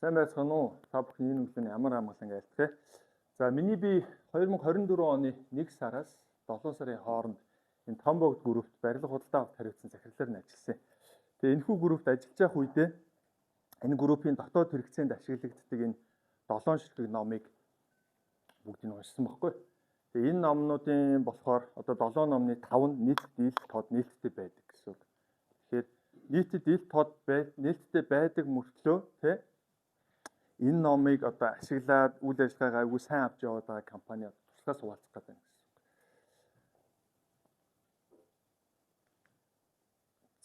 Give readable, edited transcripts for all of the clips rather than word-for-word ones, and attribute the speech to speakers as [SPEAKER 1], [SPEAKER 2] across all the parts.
[SPEAKER 1] Сайн байцгаана уу? Та бүхэн энэ өглөө ямар амгалан айлтгая. За миний би 2024 оны 1 сараас 7 сарын хооронд энэ Томбогд группт барилга худалдаа авалт хариуцсан захирлаар нь ажилласан. Тэгээ энэхүү группт ажиллаж байх үедээ энэ группийн дотоод хэрэгцээнд ашиглагддаг энэ 7 ширхэг номыг бүгдийг уншсан баггүй. Тэгээ энэ номнуудын болохоор одоо 7 номны 5 нь нийтдээ ил тод нээлттэй байдаг гэсэн үг. Тэгэхээр нийтэд ил тод нээлттэй байдаг мөртлөө тэ энэ номыг одоо ашиглаад үйл ажиллагаагаа айгүй сайн авч яваад байгаа компани тусгаас хуваалцах гэдэг юм гэсэн.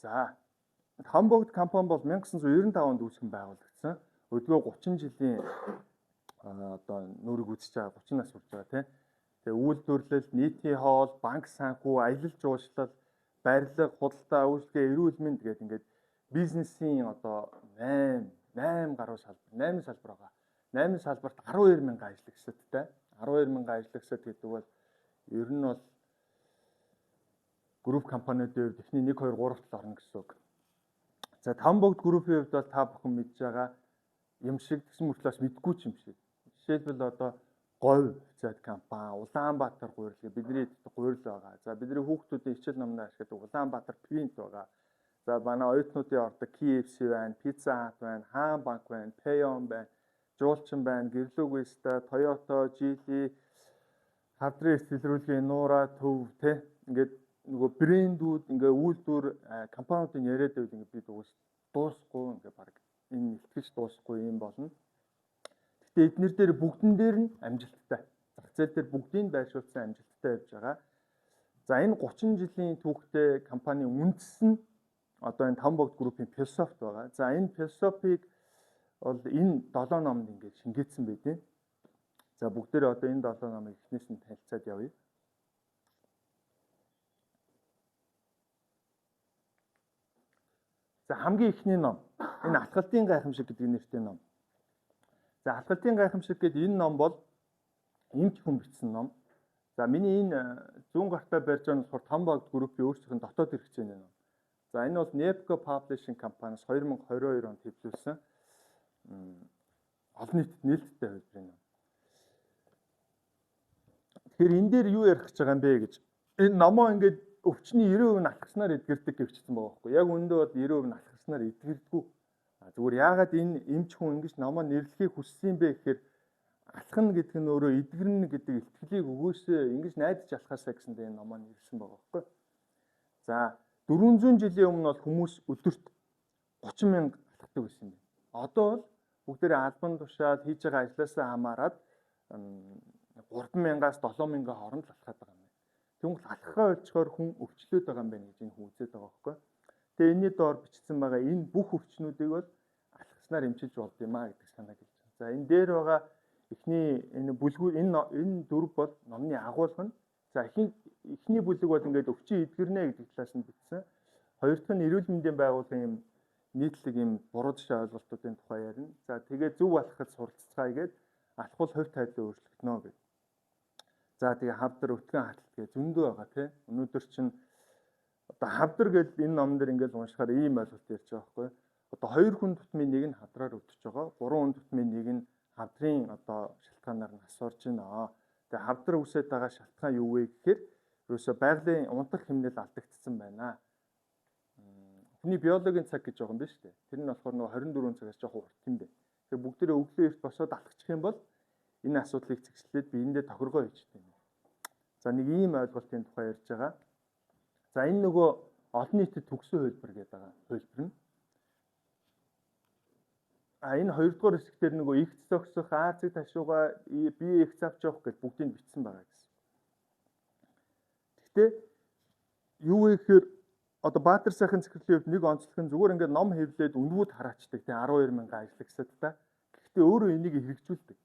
[SPEAKER 1] За, Томбогд компани бол 1995 онд үүсгэн байгуулагдсан. Өдгөө 30 жилийн одоо нүрийг үзэж байгаа 30 нас хүрч байгаа тийм. Тэгээ үйлдвэрлэл, нийтийн хоол, банк санхүү, аялал жуулчлал, барилга, худалдаа, үйлчлэгээ, эрүүл мэнд гэдэг ингээд бизнесийн одоо 8 гаруй салбар, 8 салбар байгаа. 8 салбарт 12,000 ажлагчдтай. 12,000 ажлагчд гэдэг бол ер нь бол групп компаниудын хувьд эхний 1 2 3-т л орно гэсэн үг. За Томбогд группийн хувьд бол та бүхэн мэдж байгаа юм шиг гэсэн мөртлөөс мэдгүй ч юм шиг. Жишээлбэл одоо Говь цаад компани, Улаанбаатар гурилга бидний гурил байгаа. За бидний хүүхдүүдийн хичээл номноор ашигладаг Улаанбаатар Принт байгаа. За манай оюутнуудын ордог KFC байна, Pizza Hut байна, Хаан банк байна, Payon байна, Жуулчин байна, Гэрлүүг Виста, Toyota, Geely, хавдрын эрсдэлрүүлгийн Нуура, Төв тэ ингээд нөгөө брэндүүд ингээ үйлдвэр компаниудын яриад байвал ингээ би дуусахгүй ингээ баг энэ илтгэж дуусахгүй юм болно. Гэхдээ эднэр дээр бүгдэн дээр нь амжилттай. Зах зээл дээр бүгдийг байршуулсан амжилттай явж байгаа. За энэ 30 жилийн түүхтэй компани үндэс нь одоо энэ Томбогд группийн философи байгаа. За энэ философиг бол энэ 7 номд ингээд шингээсэн байдیں۔ За бүгдээрээ одоо энэ 7 номыг эхнээс нь танилцаад явъя. За хамгийн эхний ном энэ Алхалтын гайхамшиг гэдэг нэртэй ном. За Алхалтын гайхамшиг гэдэг энэ ном бол эмч хүн бичсэн ном. За миний энэ зүүн гартаа барьж байгаа нь болохоор Томбогд группийн өөрсдийнх нь дотоод хэрэгцээний ном. За энэ бол Nepco Publishing компаниас 2022 онд хэвлүүлсэн олон нийтэд нээлттэй хувилбарын ном. Тэгэхээр энэ дээр юу ярих гэж байгаа юм бэ гэж. Энэ номоо ингээд өвчний 90% нь алхаснаар эдгэрдэг гэвчсэн байгаа байхгүй. Яг үндэ бол 90% нь алхаснаар эдгэрдэггүй. Зүгээр яагаад энэ эмч хүн ингэж номоо нэрлэхийг хүссэн бэ гэхээр алхна гэдэг нь өөрөө эдгэрнэ гэдэг итгэлийг өгөөсөө ингэж найдаж алхаасаа гэсэндээ энэ номоо нэрлсэн байгаа байхгүй. За 400 жилийн өмнө бол хүмүүс өдөрт 30,000 алхдаг байсан юм. Одоо бол бүгдээрээ албан тушаал хийж байгаа ажлаасаа хамаарат 3,000-аас 7,000 хооронд алхаад байгаа юм. Тэгвэл алхахаа олцохоор хүн өвчлөөд байгаа юм байна гэж энэ хүн үзээд байгаа байхгүй. Тэгээ энэний доор бичсэн байгаа энэ бүх өвчнүүдийг бол алхаснаар эмчилж болд юм а гэдэг санааг хэлж байна. За энэ дээр байгаа эхний энэ бүлгүүд энэ дөрв бол номны агуулга нь. За эхний бүлэг бол ингээд өвчин эдгэрнэ гэдэг талаас нь бичсэн. Хоёр дахь нь эрүүл мэндийн байгууллагын юм нийтлэг юм буруу жишээ ойлголтуудын тухай ярина. За тэгээ зөв алхахад суралцгаая гээд алхвал хувь тайлбар өөрчлөгдөнө гэдэг. За тэгээ хавдар өтгөн хаталт гэж зөндөө байгаа тийм. Өнөөдөр чинь одоо хавдар гэдэг энэ номон дээр ингээд уншихаар ийм ойлголт ярьж байгаа байхгүй. Одоо 2 хүн тутмын нэг нь хавдраар өвдөж байгаа. 3 хүн тутмын нэг нь хавдрын одоо шалтгаанаар нь асуурж байна. Тэгээ хавдар үсээд байгаа шалтгаан юу вэ гэхээр ерөөсөө байгалийн унтах хэмнэл алдагдсан байна. Хүний биологийн цаг гэж байгаа юм байна шүү дээ. Тэр нь болохоор нөгөө 24 цагаас жоох урт юм бэ. Тэгэхээр бүгдээрээ өглөө эрт босоод алхачих юм бол энэ асуудлыг зэгслээд биендээ тохиргоо хийдэг юм. За нэг ийм ойлголтын тухай ярьж байгаа. За энэ нөгөө олон нийтэд төгсөн хувилбар гэдэг байгаа. Хувилбар нь. Энэ хоёрдугаар хэсгээр нөгөө ихц зогсох, Азиг ташуугаа, бие их завч явах гэж бүгдийг бичсэн байгаа гэсэн. Гэхдээ юу вэ гэхээр одоо Баатар сайхан захирлын хувьд нэг онцлог нь зүгээр ингээд ном хэвлээд үнгүүд хараачдаг тийм 12,000 ажлагчдтай. Гэхдээ өөрөө энийг хэрэгжүүлдэг.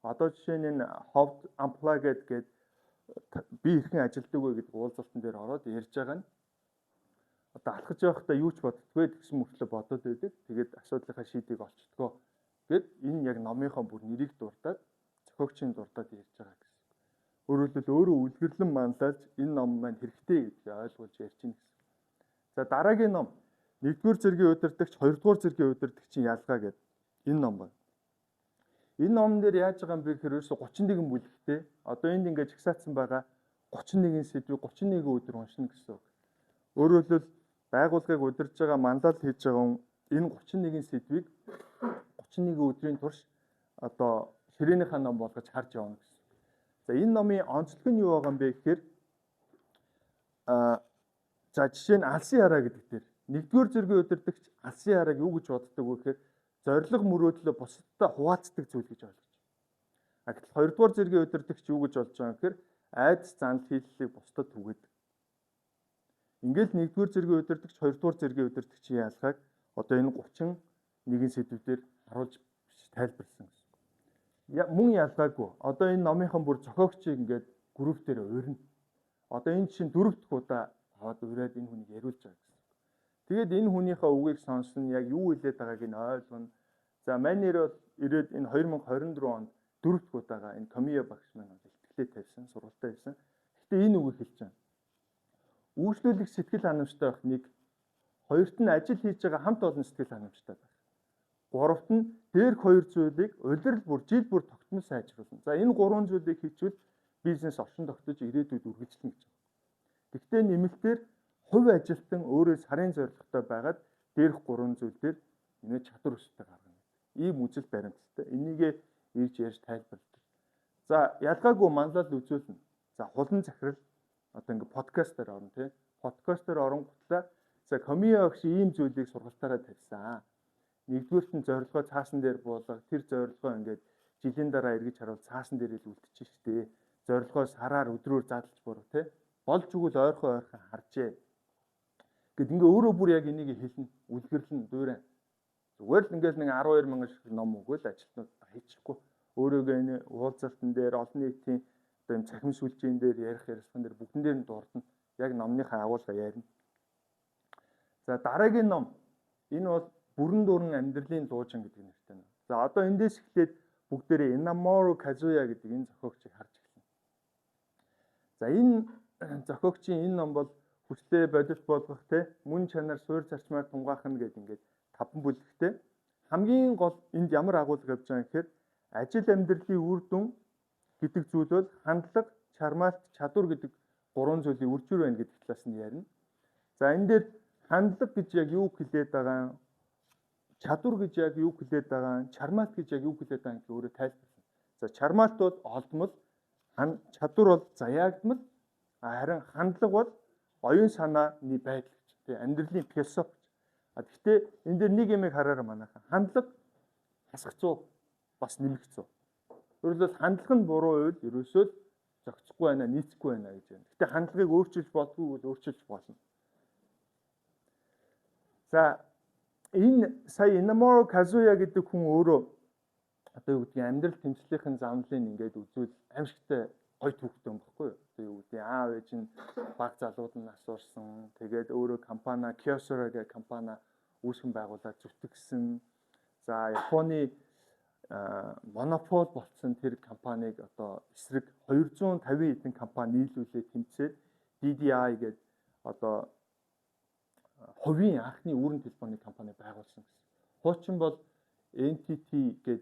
[SPEAKER 1] Одоо жишээ нь энэ Howd Unplugged гэдэг би хэрхэн ажилдаг вэ гэдэг уулзалтан дээр ороод ярьж байгаа нь одоо алхаж явахдаа юу ч боддгоо гэсэн мөртлөө бодоод байдаг. Тэгээд асуудлынхаа шийдийг олцдгоо. Гэт энэ яг номынхоо бүр нэрийг дурдаад зохиогчийн дурдаад ярьж байгаа гэсэн. Өөрөөр хэлбэл өөрөө үлгэрлэн манлайлж энэ ном маань хэрэгтэй гэдгийг ойлгуулж ярьж байна гэсэн. За дараагийн ном 1-р зэргийн удирдагч, 2-р зэргийн удирдагчийн ялгаа гэдэг. Энэ ном байна. Энэ номн дээр яаж байгаа юм бэ гэхээр ерөөсө 31 бүлэгтэй. Одоо энд ингээд жагсаацсан байгаа 31 сэдвийг 31 өдөр уншина гэсэн үг. Өөрөөр хэлбэл байгууллагыг удирдах байгаа мандат хийж байгаа хүн энэ 31 сэдвийг 31 өдрийн турш одоо ширээнийхээ ном болгож харж явна гэсэн. За энэ номын онцлог нь юу байгаа юм бэ гэхээр за жишээ нь алсын хараа гэдэг дээр нэгдүгээр зэргийн удирдагч алсын харааг юу гэж боддог вэ гэхээр зориг мөрөөдлөө бусадтай хуваалцдаг зүйл гэж ойлгож байна. А гэтэл хоёрдугаар зэргийн удирдагч юу гэж болж байгаа юм гэхээр айдас занал хийллийг бусдад түгээдэг. Ингээл нэгдүгээр зэргийн удирдагч хоёрдугаар зэргийн удирдагчийн ялгааг одоо энэ 31 сэдвүүдээр харуулж тайлбарласан гэсэн. Мөн ялгаагүй. Одоо энэ номынхан бүр зохиогчийг ингээд группээр уурна. Одоо энэ чинь 4 дахь удаа аваад ураад энэ хүнийг яриулж байгаа гэсэн. Тэгээд энэ хүнийхээ үгийг сонсно, яг юу хэлээд байгааг нь ойлгоно. За манер бол ирээд энэ 2024 онд 4 дахь удаага энэ Камиа багш маань илтгэлээ тавьсан, сургалтаа хийсэн. Гэхдээ энэ үгийг хэлж байна. Үйлчлүүлэх сэтгэл ханамжтай байх нэг, хоёрт нь ажил хийж байгаа хамт олон сэтгэл ханамжтай байх. Гуравт нь дээрх хоёр зүйлийг улирал бүр жил бүр тогтмол сайжруулна. За энэ гурван зүйлийг хийчихвэл бизнес оршин тогтож ирээдүйд үргэлжлэнэ гэж байна. Гэхдээ нэмэлтээр хувь ажилтан өөрөө сарын зорилготой байгаад дээрх гурван зүйл дээр энэ чадвар өсөлтөд гаргана. Ийм үзэл баримттай. Энийгээ ирж ярьж тайлбарладаг. За ялгаагүй манлал үзүүлнэ. За хулан захирал одоо ингээ подкастаар орно тий. Подкастаар оронготлаа за Камиа багш ийм зүйлийг сургалтаараа тавьсан. Нэгдүгээрт нь зорилгоо цаасан дээр буулга. Тэр зорилгоо ингээд жилийн дараа эргэж харуул цаасан дээр л үлдчихэж штэ. Зорилгоо сараар өдрөөр задлж буруу тий. Болж игэл ойрхон харжээ. Гэт ингээ өөрөө бүр яг энийг хэлнэ, үлгэрлэн дуурай. Зүгээр л ингээл нэг 12 мянган шиг ном өгөөл ажилтнууд хийчихгүй. Өөрөөгөө энэ уулзалтан дээр олон нийтийн одоо юм цахим сүлжээн дээр ярих ярилцсан дээр бүгдэн дээр нь дурдна. Яг номныхаа агуулга ярина. За дараагийн ном энэ бол бүрэн дүүрэн амьдралын дуужин гэдэг нэртэй ном. За одоо эндээс эхлээд бүгдээрээ Инаморо Казуя гэдэг энэ зохиогчийг харж эхэлнэ. За энэ зохиогчийн энэ ном бол хүслээ бодит болгох те мөн чанар суурь зарчмаар тунгаахна гэдэг ингээд 5 бүлэгтэй. Хамгийн гол энд ямар агуулга явж байгаа гэхээр ажил амьдралын үр дүн гэдэг зүйл бол хандлага, чармаалт, чадвар гэдэг 3 зүйлийн үржир байна гэдэг талаас нь ярина. За энэ дээр хандлага гэж яг юу хэлээд байгаа, чадвар гэж яг юу хэлээд байгаа, чармаалт гэж яг юу хэлээд байгаа гэж өөрөө тайлбарлана. За чармаалт бол олдмол, чадвар бол заяагдмал, харин хандлага бол оюун санааны байдал гэж тийм амьдралын философи. Гэхдээ энэ дээр нэг юмыг хараарай манайхан. Хандлага хасах 100 бас нэмэх 100. Өөрөлдөл хандлага нь буруу байвал ерөөсөө зохицохгүй байна, нийцэхгүй байна гэж байна. Гэхдээ хандлагыг өөрчилж болдгүй бол өөрчилж болно. За энэ сая Инаморо Казуя гэдэг хүн өөрөө одоо юу гэдгийг амьдрал тэмцлийнхэн замлын ингээд үзвэл аимшигтай гой түүхтэй юм баггүй юу? Одоо юу гэдгийг аав ээж нь баг залууд нь асуурсан. Тэгээд өөрөө компани Kyocera гэх компани үүсгэн байгуулаад зүтгэсэн. За Японы монопол болсон тэр компанийг одоо эсрэг 250 хэдэн компани нийлүүлээд тэмцээд DDI гэдэг одоо хувийн анхны үүрэн телефоны компани байгуулсан гэсэн. Хуучин бол NTT гэдэг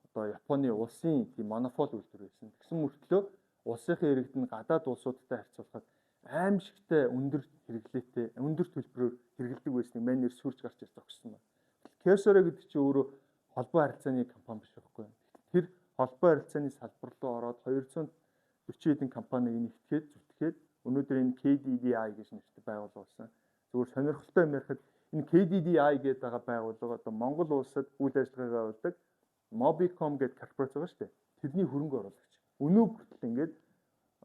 [SPEAKER 1] одоо Японы улсын тийм монопол үйлдвэр байсан. Тэгсэн мөртлөө улсынхаа иргэдэд гадаад улсуудтай харьцуулахад аимшигтай өндөр хэрэглээтэй, өндөр төлбөрөөр хэрэглэдэг байсныг манер сүрж гарч ирж зогссон байна. Kyocera гэдэг чинь өөрөө холбоо харилцааны компани биш байхгүй. Тэр холбоо харилцааны салбар руу ороод 240 хэдэн компани нэгтгээд зүтгээд өнөөдөр энэ KDDI гэж нэртэй байгуулсан. Зүгээр сонирхолтой юм ярихад энэ KDDI гэдэг байгаа байгууллага одоо Монгол улсад үйл ажиллагаагаа явуулдаг Mobicom гэдэг корпорац байгаа шүү дээ. Тэрний хөрөнгө оруулагч. Өнөө бүртэл ингээд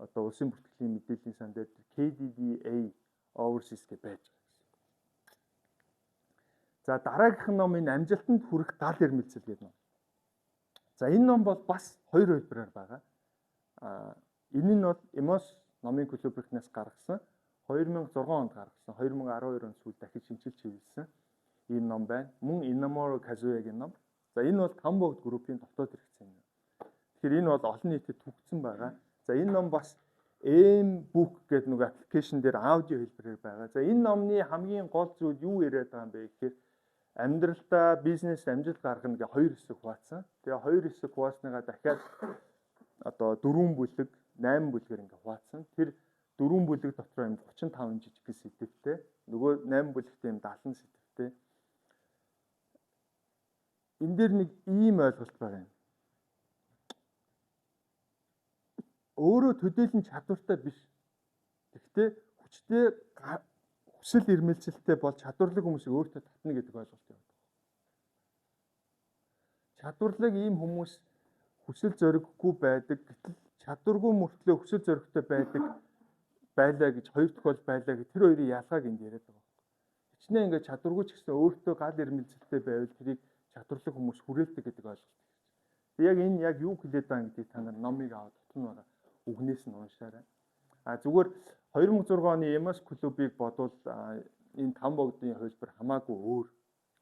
[SPEAKER 1] одоо улсын бүртгэлийн мэдээллийн сан дээр KDDA Overseas гэж байж байгаа. За дараагийнх нь ном энэ амжилтанд хүрэх гал ирмэлцэл гэдэг ном. За энэ ном бол бас хоёр хэлбэрээр байгаа. Энэ нь бол Emos номын клубийнхнаас гаргасан 2006 онд гаргасан 2012 онд сүүл дахиж шинжилж хийсэн ийм ном байна. Мөн Inamoro Kazuya-гийн ном. За энэ бол Tambogd группийн дотоод хэрэгцээ юм. Тэгэхээр энэ бол олон нийтэд түгтсэн байгаа. За энэ ном бас M-book гэдэг нэг аппликейшн дээр аудио хэлбэрээр байгаа. За энэ номны хамгийн гол зүйл юу яриад байгаа юм бэ гэхээр амьдралдаа бизнес амжилт гаргана гэх хоёр хэсэг хуваацсан. Тэгээ хоёр хэсэг хуваасныгаа дахиад одоо 4 бүлэг, 8 бүлгээр ингээ хуваацсан. Тэр 4 бүлэг дотор юм 35 жижиг сэдвтэй, нөгөө 8 бүлэгт юм 70 сэдвтэй. Энэ дээр нэг ийм ойлголт байгаа юм. Өөрөө төдийлөн чадвартай биш. Гэхдээ хүчтэй хүсэл эрмэлзэлтэй бол чадварлаг хүмүүсийг өөртөө татна гэдэг ойлголт юм. Чадварлаг ийм хүмүүс хүсэл зориггүй байдаг. Гэтэл чадваргүй мөртлөө хүсэл зоригтой байдаг байлаа гэж хоёр тохиол байлаа гэж тэр хоёрын ялгааг энд яриад байгаа. Хичнээн ингээд чадваргүй ч гэсэн өөртөө гал эрмэлзэлтэй байвал тэрийг чадварлаг хүмүүс хүрээлдэг гэдэг ойлголт. Яг энэ яг юу хэлээд байгаа гэдгийг та нар номыг аваад татна байгаа. Үгнээс нь уншаарай. Зүгээр 2006 оны EMAS клубыг бодвол энэ 5 богдын хувьсбар хамаагүй өөр.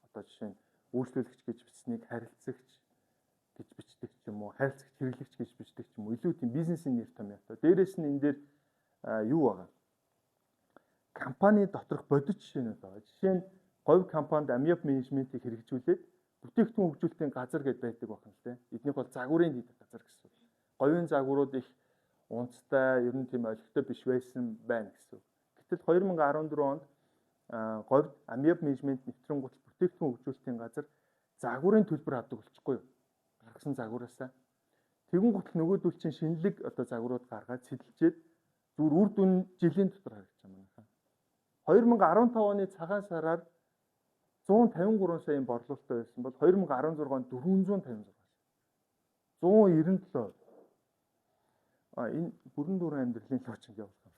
[SPEAKER 1] Одоо жишээ нь үйлчлүүлэгч гэж бичсэнийг харилцагч гэж бичдэг ч юм уу, харилцагч хэрэглэгч гэж бичдэг ч юм уу. Илүү тийм бизнесийн нэр томьёотой. Дээрээс нь энэ дээр юу байгаа? Компани доторх бодит жишээнүүд байгаа. Жишээ нь говь компанид амиаб менежментийг хэрэгжүүлээд бүтээгдэхүүн хөгжүүлэлтийн газар гэдээ байдаг байна л дээ. Эднийх бол загварын хийдэг газар гэсэн. Говийн загварууд их унцтай, ер нь тийм олигтой биш байсан байна гэсэн. Гэтэл 2014 онд говьд амиаб менежмент нэвтрэн гутал бүтээгдэхүүн хөгжүүлэлтийн газар загварын төлбөр авдаг болчихгүй юу? Гаргасан загвараасаа. Тэгүн гутал нөгөөдөл чинь шинэлэг одоо загварууд гаргаад сэтэлжээд зүгээр үр дүн жилийн дотор харагдаж байгаа юм байна. 2015 оны цагаан сараар 153 саяын борлуулалттай байсан бол 2016 онд 456. 197%. Энэ бүрэн дүүрэн амьдралын луучин явуулах юм.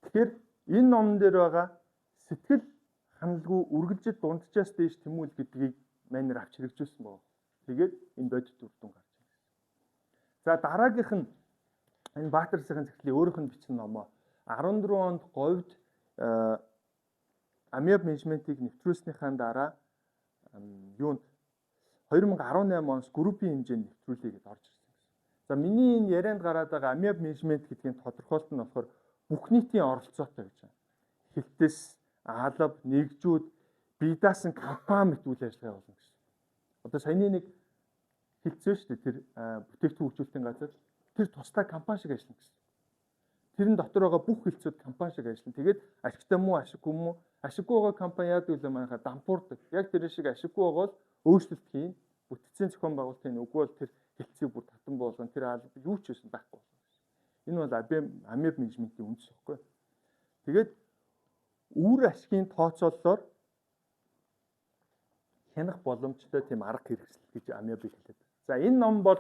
[SPEAKER 1] Тэгэхээр энэ номон дээр байгаа сэтгэл хангалгүй үргэлжид дунджаас дээш тэмүүл гэдгийг манер авч хэрэгжүүлсэн байна. Тэгээд энэ бодит үр дүн гарч ирсэн. За дараагийнх нь энэ Баатар засгийн захирлын өөрийнх нь бичсэн номоо 14 онд говьд амиаб менежментийг нэвтрүүлснийхаа дараа юунд 2018 оноос группийн хэмжээнд нэвтрүүлээ гэдээ орж ирсэн гэсэн. За миний энэ ярианд гараад байгаа амиаб менежмент гэдгийн тодорхойлолт нь болохоор бүх нийтийн оролцоотой гэж байна. Хилтэс, алба, нэгжүүд, бие даасан компани мэт үйл ажиллагаа болно гэсэн. Одоо саяны нэг хилцээ шүү дээ тэр бүтээгдэхүүн хөгжүүлэлтийн газар тэр тусдаа компани шиг ажиллана гэсэн. Тэрэн дотор байгаа бүх хилцүүд компани шиг ажиллана. Тэгээд ашигтай муу, ашиггүй муу, ашиггүй байгаа компани яадаг вэ манайха дампуурдаг. Яг тэр шиг ашиггүй байгаа бол өөрчлөлт хийн. Бүтцийн зохион байгуулалтын үгүй бол тэр хилцийг бүр татан болгон тэр алба юу ч байсан байхгүй болно. Энэ бол амиаб менежментийн үндэс байхгүй. Тэгээд үр ашигын тооцоололоор хянах боломжтой тийм арга хэрэгсэл гэж амиабыг хэлээд. За энэ ном бол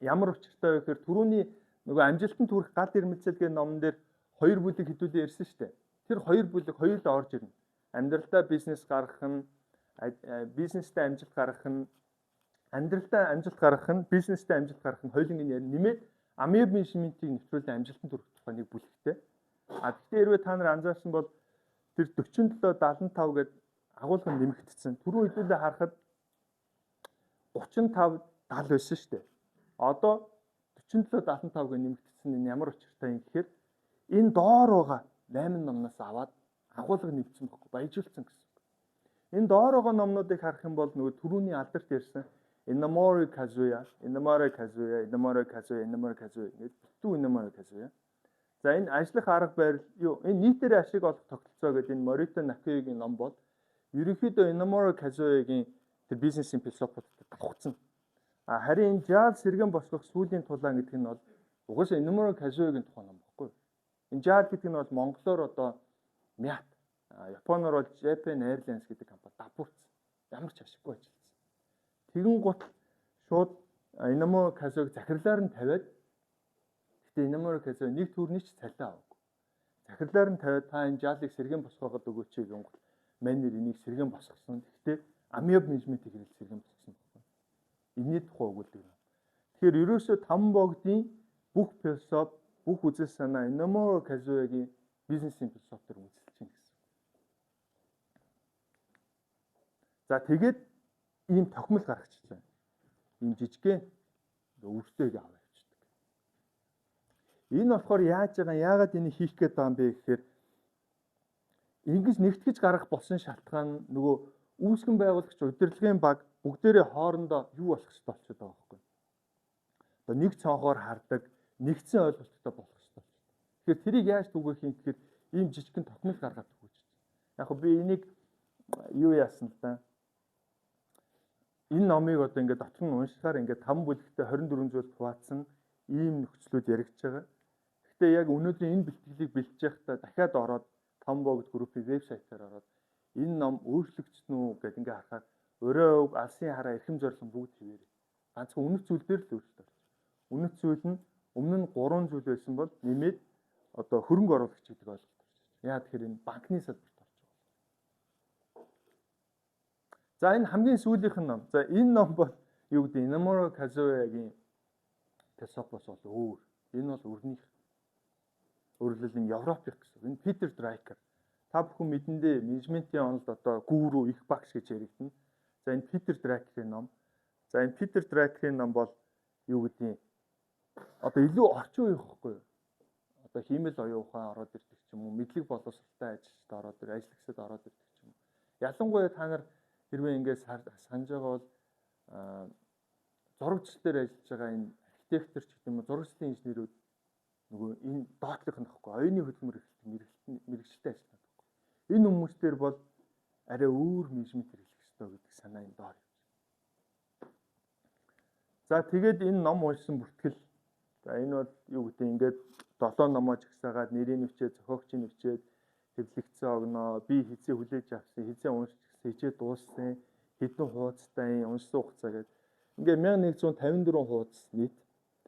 [SPEAKER 1] ямар учиртай вэ гэхээр түрүүний нөгөө амжилтанд хүрэх гал эрмэлзэлгийн номон дээр 2 бүлэг хэдүүлээ ярьсан шүү дээ. Тэр 2 бүлэг хоёулаа орж ирнэ. Амьдралдаа бизнес гаргах нь, бизнестэй амжилт гаргах нь, амьдралдаа амжилт гаргах нь, бизнестэй амжилт гаргах нь хоёуланг нь ярь нэмээд амиаб менежментийг нэвтрүүлэн амжилтанд хүрэх тухай нэг бүлэгтэй. Гэхдээ хэрвээ та нар анзаарсан бол тэр 47-75 гэдэг агуулга нь нэмэгдсэн. Түрүү хэдүүлээ харахад 35-70 байсан шүү дээ. Одоо 47-75 гэж нэмэгдсэн энэ ямар учиртай юм гэхээр энэ доор байгаа 8 номноос аваад агуулга нэвчсэн байхгүй баяжуулсан гэсэн. Энэ доор байгаа номнуудыг харах юм бол нөгөө түрүүний алдарт ярьсан Inamori Kazuya гэдэг бүтэн Inamori Kazuya. За энэ ажиллах арга барил юу энэ нийтээр ашиг олох тогтолцоо гэдэг энэ Morita Nakioгийн ном бол ерөнхийдөө Inamori Kazuya-гийн тэр бизнесийн философиуд давхцсан. Харин энэ жаал сэргэн босгох сүүлийн тулаан гэдэг нь бол угаасаа Inamori Kazuya-гийн тухай ном баггүй. Энэ жаал гэдэг нь бол монголоор одоо Мят, японоор бол Japan Airlines гэдэг компани давхурцсан. Ямар ч ашиггүй ажилласан. Тэгэн гут шууд Inamori Kazuya-г захирлаар нь тавиад гэтээ Inamori Kazuya нэг төгрөний ч цалиа аваагүй. Захирлаар нь тавиад та энэ жаалыг сэргэн босгоход өгөөч гэн гут манер энийг сэргэн босгосон. Гэхдээ амиаб менежментийг хэрэгэл сэргэн босгосон байна. Энэний тухай өгүүлдэг юм. Тэгэхээр ерөөсөө 5 богдын бүх философи, бүх үзэл санаа Inamori Kazuya-гийн бизнесийн философиор үндэслэж байна гэсэн. За тэгээд ийм тохимол гаргачихж байна. Ийм жижигхэн өвөртөйг аваа явчихдаг. Энэ болохоор яаж байгаа яагаад энийг хийх гээд байгаа юм бэ гэхээр ингэж нэгтгэж гаргах болсон шалтгаан нөгөө үүсгэн байгуулагч удирдлагын баг бүгдээрээ хоорондоо юу болох хэрэгтэй болчиход байгаа байхгүй. Одоо нэг цонхоор хардаг, нэгдсэн ойлголттой болох хэрэгтэй. Тэгэхээр тэрийг яаж түгэх юм гэхээр ийм жижигхэн тогтмол гаргаад өгч. Яг би энийг юу яасан л да. Энэ номыг одоо ингээд дотор нь уншихаар ингээд 5 бүлэгтээ 24 зүйл хуваацсан ийм нөхцлүүд яригдж байгаа. Гэхдээ яг өнөөдөр энэ бэлтгэлийг бэлтжиж байхдаа дахиад ороод Tombow группийн вебсайтаар ороод энэ ном өөрчлөгдсөн үү гэдээ ингээд харахаар өрөө өг, алсын хараа, эрхэм зорилго бүгд хэвээрээ. Ганцхан үнэт зүйл дээр л өөрчлөлт орж. Үнэт зүйл нь өмнө нь 3 зүйл байсан бол нэмээд одоо хөрөнгө оруулагч гэдэг ойлголт орж. Яа тэгэхээр энэ банкны салбарт орж байгаа. За энэ хамгийн сүүлийнх нь ном. За энэ ном бол юу гэдэг Inamura Kazuya-гийн Tesopos бол өөр. Энэ бол өрнийх. Өөрөлдөл нь Европих гэсэн. Энэ Peter Drucker. Та бүхэн мэдэндээ менежментийн онолд одоо гүрүү их багш гэж яригдана. За энэ Peter Drucker-ийн ном. За энэ Peter Drucker-ийн ном бол юу гэдэг одоо илүү орчин үеих байхгүй юу? Одоо хиймэл оюун ухаан ороод ирдэг ч юм уу, мэдлэг боловсролтой ажилчид ороод ир, ажлагчид ороод ирдэг ч юм уу. Ялангуяа та нар хэрвээ ингээд санаж байгаа бол зурагчлал дээр ажиллаж байгаа энэ архитектор ч гэдэг юм уу, зурагчлалын инженерүүд нөгөө энэ доотлох нь гэхгүй, оюуны хөдөлмөр мэргэжилтэд ажилладаг гэхгүй. Энэ хүмүүстээр бол арай өөр менежмент хэрэглэх ёстой гэдэг санаа энэ доор. За тэгээд энэ ном уншсан бүртгэл. За энэ бол юу гэдэг ингээд 7 номоо жагсаагаад нэрийн нэвчээд, зохиогчийн нэвчээд хэвлэгдсэн огноо, би хизээ хүлээж авсан, хизээ уншчихсан, хизээ дууссан, хэдэн хуудастай уншсан хугацаа гэдэг. Ингээд 1154 хуудас нийт.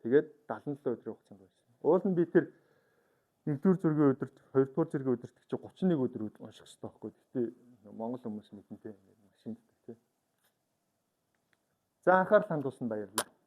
[SPEAKER 1] Тэгээд 77 өдрийн хугацаанд байсан. Уул нь би тэр 1-р зургийн өдөрт, 2-р зургийн өдөрт чи 31 өдөр унших хэрэгтэй байхгүй. Гэтэ Монгол хүмүүс мэдэнтэй машин гэдэг тийм. За анхаарал хандуулсанд баярлалаа.